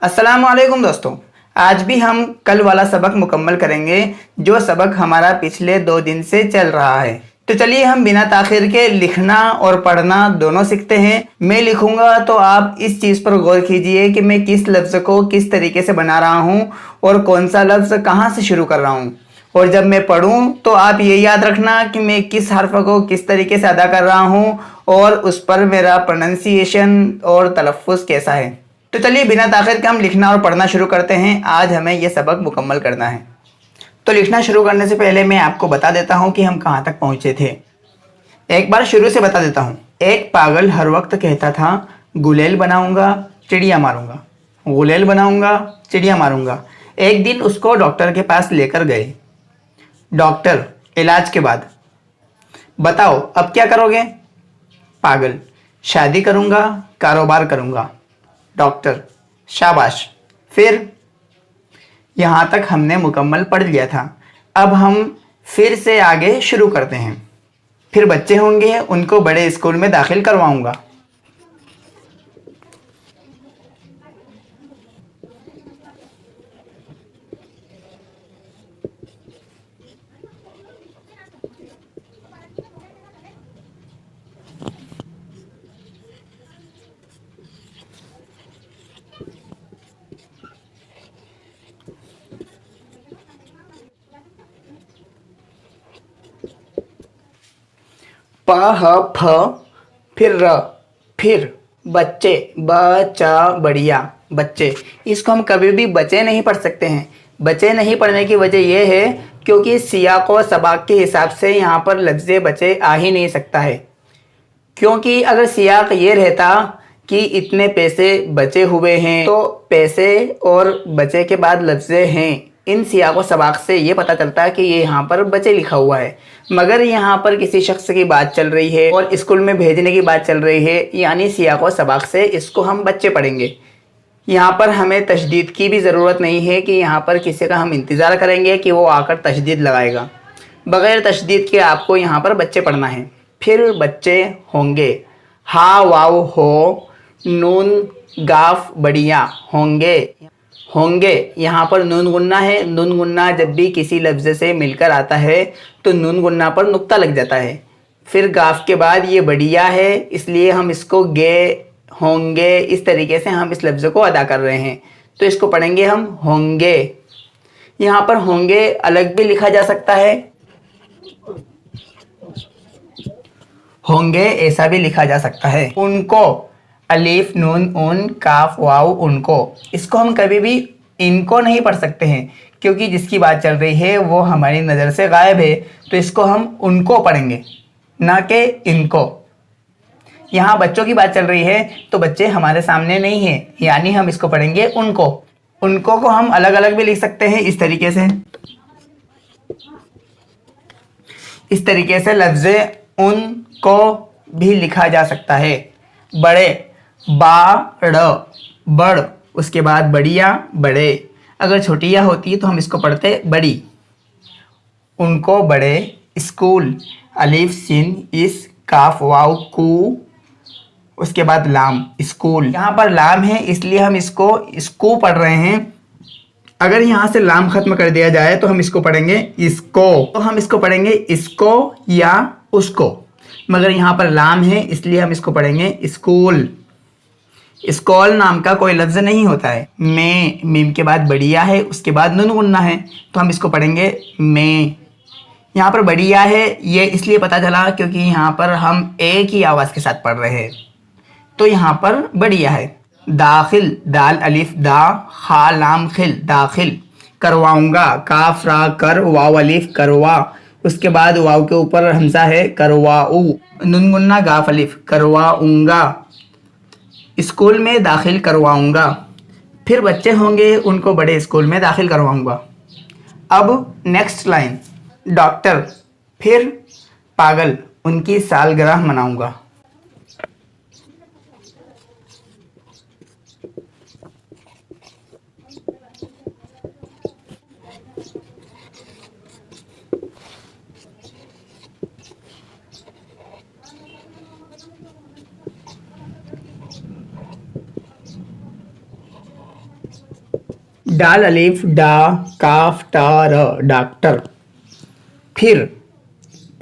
अस्सलाम वालेकुम दोस्तों। आज भी हम कल वाला सबक मुकम्मल करेंगे जो सबक हमारा पिछले 2 दिन से चल रहा है। तो चलिए हम बिना ताखिर के लिखना और पढ़ना दोनों सीखते हैं। मैं लिखूंगा तो आप इस चीज़ पर गौर कीजिए कि मैं किस लफ्ज़ को किस तरीके से बना रहा हूँ और कौन सा लफ्ज़ कहाँ से शुरू कर रहा हूँ। और जब मैं पढ़ूँ तो आप ये याद रखना कि मैं किस हर्फ को किस तरीके से अदा कर रहा हूँ और उस पर मेरा प्रोनंसिएशन और तलफ़्फ़ुज़ कैसा है। तो चलिए बिना ताखिर के हम लिखना और पढ़ना शुरू करते हैं। आज हमें यह सबक मुकम्मल करना है। तो लिखना शुरू करने से पहले मैं आपको बता देता हूँ कि हम कहाँ तक पहुँचे थे। एक बार शुरू से बता देता हूँ। एक पागल हर वक्त कहता था, गुलेल बनाऊंगा चिड़िया मारूंगा, गुलेल बनाऊंगा चिड़िया मारूंगा। एक दिन उसको डॉक्टर के पास लेकर गए। डॉक्टर, इलाज के बाद बताओ अब क्या करोगे? पागल, शादी करूंगा, कारोबार करूंगा। डॉक्टर, शाबाश। फिर? यहाँ तक हमने मुकम्मल पढ़ लिया था। अब हम फिर से आगे शुरू करते हैं। फिर बच्चे होंगे, उनको बड़े स्कूल में दाखिल करवाऊंगा। प ह फ फिर र, फिर बच्चे, बचा बढ़िया बच्चे। इसको हम कभी भी बच्चे नहीं पढ़ सकते हैं। बच्चे नहीं पढ़ने की वजह यह है क्योंकि सियाक व सबाक के हिसाब से यहाँ पर लफ्ज़ बच्चे आ ही नहीं सकता है। क्योंकि अगर सियाक ये रहता कि इतने पैसे बचे हुए हैं तो पैसे और बचे के बाद लफ्ज़े हैं, इन सियाक व सबाक से ये पता चलता है कि ये यहाँ पर बचे लिखा हुआ है। मगर यहाँ पर किसी शख्स की बात चल रही है और स्कूल में भेजने की बात चल रही है, यानी सियाक व सबाक से इसको हम बच्चे पढ़ेंगे। यहाँ पर हमें तशदीद की भी ज़रूरत नहीं है कि यहाँ पर किसी का हम इंतज़ार करेंगे कि वो आकर तशदीद लगाएगा। बग़ैर तशदीद के आपको यहाँ पर बच्चे पढ़ना है। फिर बच्चे होंगे, हा वाव हो, नून गाफ बढ़िया होंगे। होंगे यहाँ पर नून गुन्ना है। नून गुन्ना जब भी किसी लफ्ज़ से मिलकर आता है तो नून गुन्ना पर नुक्ता लग जाता है। फिर गाफ के बाद ये बढ़िया है, इसलिए हम इसको गे होंगे, इस तरीके से हम इस लफ्ज़ को अदा कर रहे हैं। तो इसको पढ़ेंगे हम होंगे। यहाँ पर होंगे अलग भी लिखा जा सकता है, होंगे ऐसा भी लिखा जा सकता है। उनको, अलीफ नून उन काफ वाव उनको। इसको हम कभी भी इनको नहीं पढ़ सकते हैं क्योंकि जिसकी बात चल रही है वो हमारी नज़र से गायब है। तो इसको हम उनको पढ़ेंगे, ना कि इनको। यहाँ बच्चों की बात चल रही है तो बच्चे हमारे सामने नहीं है, यानी हम इसको पढ़ेंगे उनको। उनको को हम अलग अलग भी लिख सकते हैं इस तरीके से। इस तरीके से लफ्ज़ उन को भी लिखा जा सकता है। बड़े, बाड़ बड़, उसके बाद बढ़िया बड़े। अगर छोटिया होती तो हम इसको पढ़ते बड़ी। उनको बड़े स्कूल, अलिफ सिन इस काफ वाव कू, उसके बाद लाम स्कूल। यहाँ पर लाम है इसलिए हम इसको इसको पढ़ रहे हैं। अगर यहाँ से लाम खत्म कर दिया जाए तो हम इसको पढ़ेंगे इसको। तो हम इसको पढ़ेंगे इसको या उसको, मगर यहाँ पर लाम है इसलिए हम इसको पढ़ेंगे स्कूल। स्कॉल नाम का कोई लफ्ज़ नहीं होता है। में, मीम के बाद बढ़िया है, उसके बाद नून गुन्ना है, तो हम इसको पढ़ेंगे में। यहाँ पर बढ़िया है ये इसलिए पता चला क्योंकि यहाँ पर हम एक ही आवाज़ के साथ पढ़ रहे हैं, तो यहाँ पर बढ़िया है। दाखिल, दाल अलिफ दा, खा लाम खिल दाखिल। करवाऊंगा, काफ रा कर वाव अलिफ करवा, उसके बाद वाव के ऊपर हमजा है करवाऊ, नून गुन्ना गाफ अलिफ करवाऊंगा, स्कूल में दाखिल करवाऊंगा। फिर बच्चे होंगे, उनको बड़े स्कूल में दाखिल करवाऊंगा। अब नेक्स्ट लाइन, डॉक्टर, फिर पागल, उनकी सालगिरह मनाऊंगा। डाल अलिफ डा काफ टा र डॉक्टर। फिर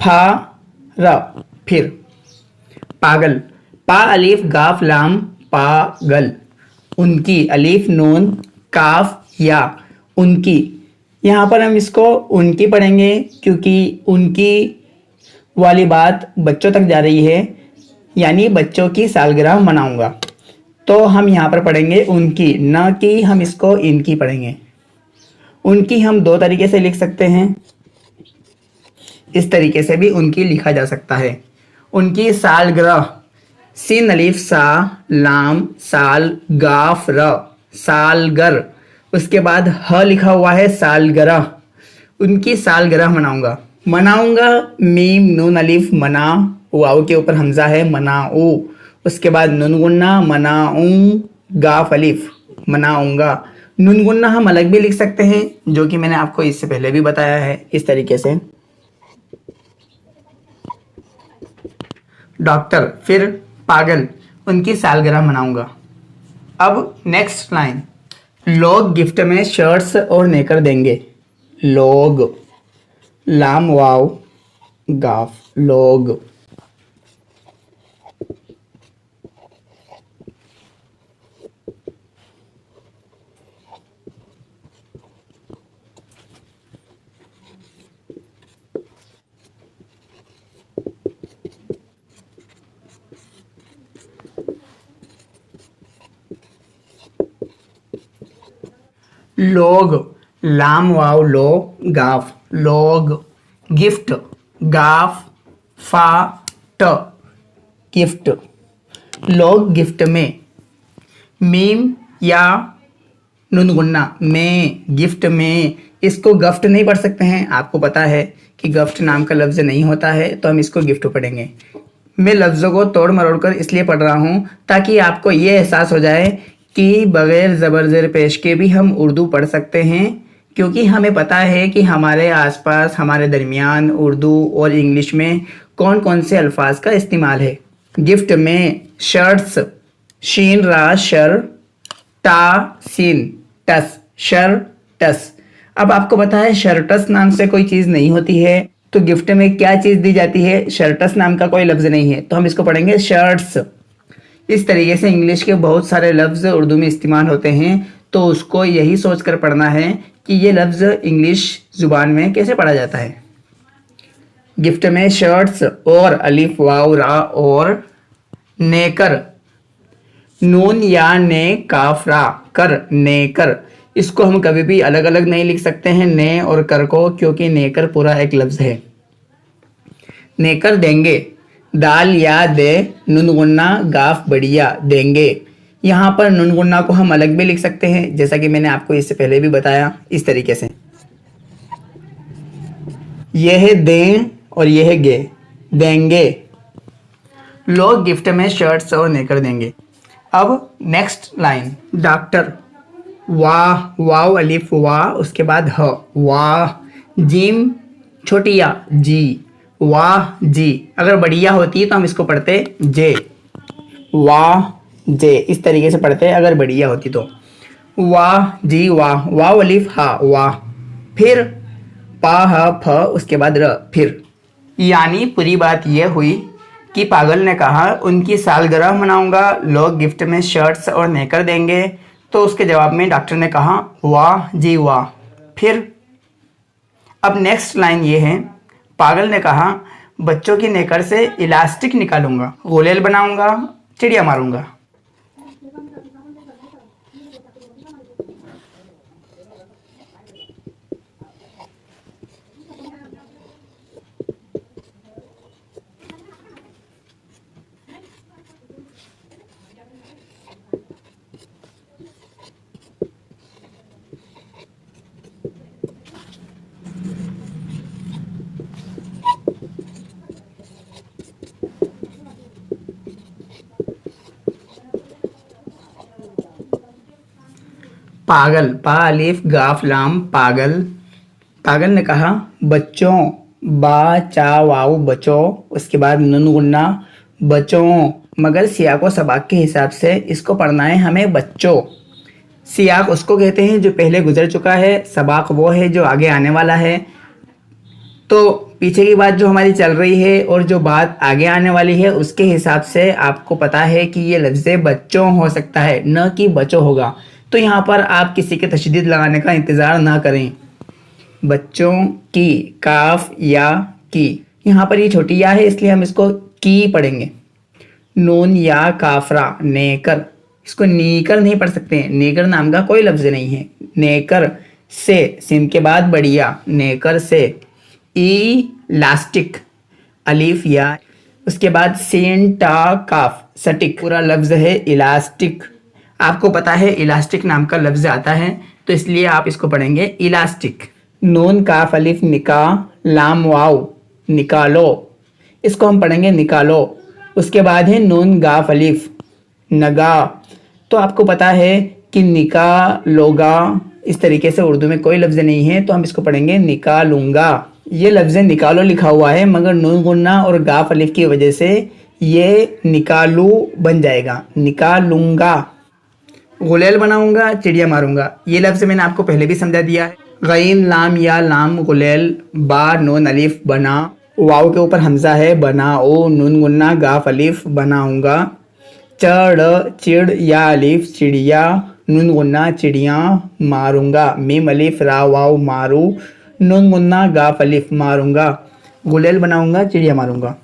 फा र फिर पागल। पा अलिफ गाफ लाम पागल। उनकी अलिफ नून काफ या उनकी। यहाँ पर हम इसको उनकी पढ़ेंगे क्योंकि उनकी वाली बात बच्चों तक जा रही है, यानी बच्चों की सालगिरह मनाऊंगा। तो हम यहाँ पर पढ़ेंगे उनकी, न कि हम इसको इनकी पढ़ेंगे। उनकी हम दो तरीके से लिख सकते हैं, इस तरीके से भी उनकी लिखा जा सकता है। उनकी सालगिरह, सीन अलिफ सा लाम साल गाफ र सालगर। उसके बाद ह लिखा हुआ है सालगिरह। उनकी सालगिरह मनाऊंगा। मनाऊंगा मीम नून अलिफ मना, वाव के ऊपर हमजा है मनाऊ। उसके बाद नून गुन्ना मनाऊं गाफ अलिफ मनाऊंगा। नून गुन्ना हम अलग भी लिख सकते हैं, जो कि मैंने आपको इससे पहले भी बताया है, इस तरीके से। डॉक्टर, फिर पागल, उनकी सालगिरह मनाऊंगा। अब नेक्स्ट लाइन, लोग गिफ्ट में शर्ट्स और नेकर देंगे। लोग, लाम वाव गाफ, लोग। लोग, लाम वाव लो गाफ, लोग। गिफ्ट, गाफ फा ट, गिफ्ट। लोग गिफ्ट में, मीम या नुन गुन्ना में, गिफ्ट में। इसको गफ्ट नहीं पढ़ सकते हैं, आपको पता है कि गफ्ट नाम का लफ्ज़ नहीं होता है, तो हम इसको गिफ्ट पढ़ेंगे। मैं लफ्ज़ों को तोड़ मरोड़ कर इसलिए पढ़ रहा हूँ ताकि आपको ये एहसास हो जाए कि बग़ैर ज़बर ज़ेर पेश के भी हम उर्दू पढ़ सकते हैं, क्योंकि हमें पता है कि हमारे आसपास, हमारे दरमियान उर्दू और इंग्लिश में कौन कौन से अल्फाज का इस्तेमाल है। गिफ्ट में शर्ट्स, शीन रा शर, टा सीन टस, शर टस। अब आपको पता है शर्टस नाम से कोई चीज़ नहीं होती है, तो गिफ्ट में क्या चीज़ दी जाती है? शर्टस नाम का कोई लफ्ज़ नहीं है, तो हम इसको पढ़ेंगे शर्ट्स। इस तरीके से इंग्लिश के बहुत सारे लफ्ज़ उर्दू में इस्तेमाल होते हैं, तो उसको यही सोच कर पढ़ना है कि ये लफ्ज़ इंग्लिश ज़ुबान में कैसे पढ़ा जाता है। गिफ्ट में शर्ट्स और अलिफ वाव रा और नेकर, नून या ने काफ रा कर, नेकर। इसको हम कभी भी अलग अलग नहीं लिख सकते हैं ने और कर को, क्योंकि नेकर पूरा एक लफ्ज़ है। नेकर देंगे, दाल या दे, नुन गुन्ना गाफ बढ़िया, देंगे। यहाँ पर नुन गुन्ना को हम अलग भी लिख सकते हैं, जैसा कि मैंने आपको इससे पहले भी बताया, इस तरीके से। यह है दें और यह है गे, देंगे। लोग गिफ्ट में शर्ट्स और नेकर देंगे। अब नेक्स्ट लाइन, डॉक्टर, वाह वाव अलिफ वाह, उसके बाद ह, वाह। जीम छोटी या जी, वाह जी। अगर बढ़िया होती तो हम इसको पढ़ते जे, वाह जे, इस तरीके से पढ़ते हैं अगर बढ़िया होती तो। वाह जी वाह, वाव अलिफ हा वाह। फिर पा ह फ, उसके बाद र, फिर। यानी पूरी बात यह हुई कि पागल ने कहा उनकी सालगिरह मनाऊंगा, लोग गिफ्ट में शर्ट्स और नेकर देंगे। तो उसके जवाब में डॉक्टर ने कहा वाह जी वाह। फिर अब नेक्स्ट लाइन ये है, पागल ने कहा बच्चों की नेकर से इलास्टिक निकालूंगा, गोलेल बनाऊंगा, चिड़िया मारूंगा। पागल, पा अलिफ गाफ लाम पागल। पागल ने कहा बच्चों, बा चा वाऊ बचो, उसके बाद नुन गुन्ना बच्चों, मगर सियाको सबाक के हिसाब से इसको पढ़ना है हमें बच्चों। सियाक उसको कहते हैं जो पहले गुजर चुका है, सबाक वो है जो आगे आने वाला है। तो पीछे की बात जो हमारी चल रही है और जो बात आगे आने वाली है उसके हिसाब से आपको पता है कि ये लफ्ज़ बच्चों हो सकता है, न कि बच्चों होगा। तो यहाँ पर आप किसी के तशदीद लगाने का इंतज़ार ना करें। बच्चों की, काफ या की, यहाँ पर ये छोटी या है इसलिए हम इसको की पढ़ेंगे। नून या काफरा, नेकर, इसको नीकर नहीं पढ़ सकते, नेकर नाम का कोई लफ्ज़ नहीं है। नेकर से, सिम के बाद बढ़िया, नेकर से। इलास्टिक, अलीफ या, उसके बाद सीन टा काफ, सटिक, पूरा लफ्ज़ है इलास्टिक। आपको पता है इलास्टिक नाम का लफ्ज़ आता है तो इसलिए आप इसको पढ़ेंगे इलास्टिक। नून काफ अलिफ निका, लाम वाव, निकालो, इसको हम पढ़ेंगे निकालो। उसके बाद है नून गाफ अलिफ, नगा। तो आपको पता है कि निकालोगा, इस तरीके से उर्दू में कोई लफ्ज़ नहीं है तो हम इसको पढ़ेंगे निकालूंगा। ये लफ्ज़ निकालो लिखा हुआ है मगर नून गुन्ना और गाफ अलिफ की वजह से ये निकालू बन जाएगा, निकालूंगा। गुलेल बनाऊंगा, चिड़िया मारूंगा, ये लफ्ज़ मैंने आपको पहले भी समझा दिया है। गईन लाम या लाम गुलेल, बा नून अलिफ बना, वाव के ऊपर हमज़ा है, बना ओ, नून गुन्ना गाफ अलिफ बनाऊंगा। चढ़ चिड़ या अलिफ चिड़िया, नून गुन्ना चिड़िया मारूंगा। मीम अलिफ रा वाव मारू, नून गुन्ना गाफ अलिफ मारूंगा। गुलेल बनाऊंगा, चिड़िया मारूंगा।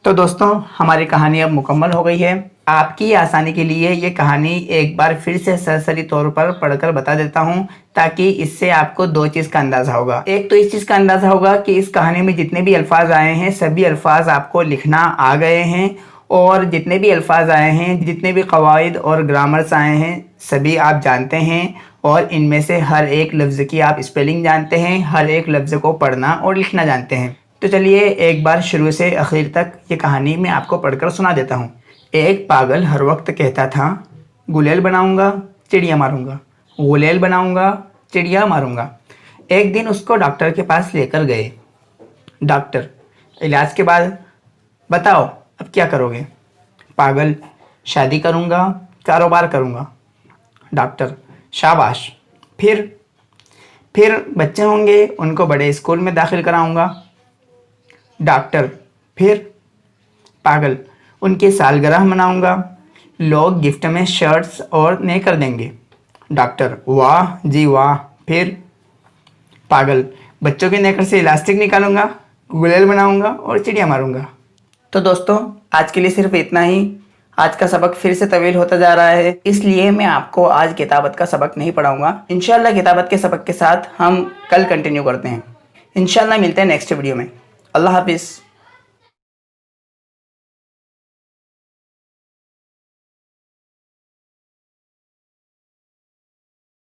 तो दोस्तों हमारी कहानी अब मुकम्मल हो गई है। आपकी आसानी के लिए ये कहानी एक बार फिर से सरसरी तौर पर पढ़कर बता देता हूँ ताकि इससे आपको दो चीज़ का अंदाज़ा होगा। एक तो इस चीज़ का अंदाज़ा होगा कि इस कहानी में जितने भी अल्फाज आए हैं सभी अल्फाज आपको लिखना आ गए हैं और जितने भी अल्फाज आए हैं, जितने भी कवायद और ग्रामर्स आए हैं सभी आप जानते हैं और इनमें से हर एक लफ्ज़ की आप स्पेलिंग जानते हैं, हर एक लफ्ज़ को पढ़ना और लिखना जानते हैं। तो चलिए एक बार शुरू से आखिर तक ये कहानी मैं आपको पढ़कर सुना देता हूँ। एक पागल हर वक्त कहता था गुलेल बनाऊंगा, चिड़िया मारूंगा, गुलेल बनाऊंगा, चिड़िया मारूंगा। एक दिन उसको डॉक्टर के पास लेकर गए। डॉक्टर, इलाज के बाद बताओ अब क्या करोगे? पागल, शादी करूंगा, कारोबार करूंगा। डॉक्टर, शाबाश। फिर बच्चे होंगे, उनको बड़े स्कूल में दाखिल कराऊंगा। डॉक्टर, फिर? पागल, उनकी सालगिरह मनाऊंगा, लोग गिफ्ट में शर्ट्स और नेकर देंगे। डॉक्टर, वाह जी वाह। फिर? पागल, बच्चों के नेकर से इलास्टिक निकालूंगा, गुलेल बनाऊंगा और चिड़िया मारूंगा। तो दोस्तों आज के लिए सिर्फ इतना ही। आज का सबक फिर से तवील होता जा रहा है इसलिए मैं आपको आज किताबत का सबक नहीं पढ़ाऊंगा। इंशाल्लाह किताबत के सबक के साथ हम कल कंटिन्यू करते हैं। इंशाल्लाह मिलते हैं नेक्स्ट वीडियो में। अल्लाह हाफिज़।